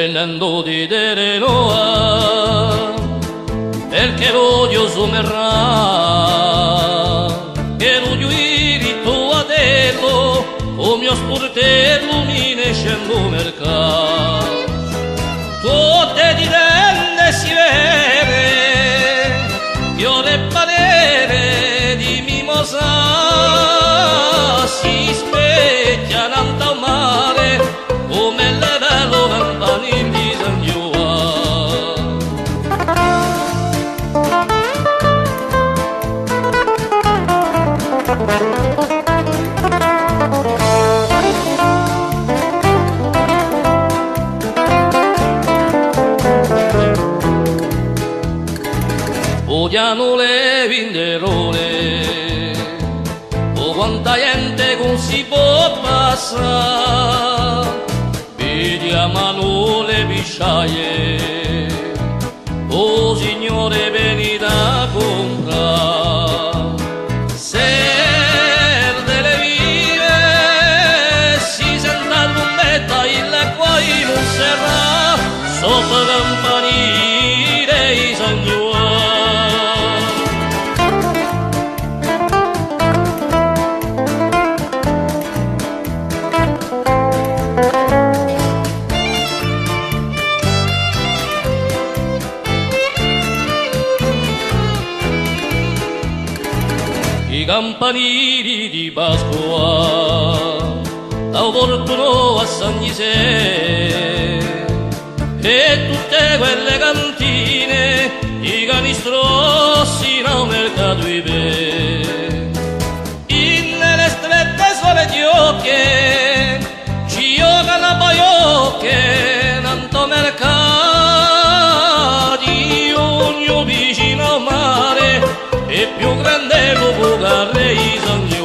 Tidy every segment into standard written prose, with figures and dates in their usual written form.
venendo di Terenoa, perché l'odio sommerrà, che l'odio irito a dello, o mio sportello mi ne scendo mercato. Tutte di rende si vede, fiore parere di mimosa, si specchia nel mare, come le velo campanili di San odiano le vinderone, o quanta gente non si può passare, vediamo le pisciaie, o signore venite a comprare, se le vive si sente l'umbetta, il qua in un serra, sopra campanile i signori. I campanili di Pasqua portano a San Gisè e tutte quelle cantine i canistrossi nel mercato i pe nelle strette sole di occhie ci giocano paiocche nanto mercati ognuno vicino al mare e più grande lo può dare i signori.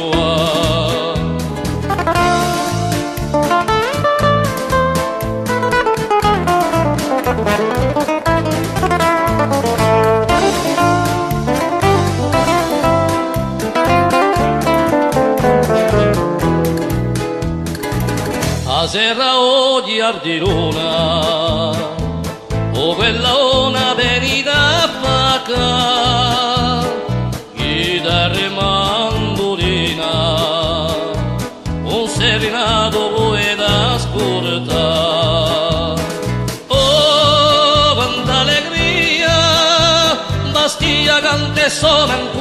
A serra o di Ardirona o quella ona venita a pacca chitarra mandolina un serenato poeta ascolta. Oh quanta allegria bastia cante sono ancora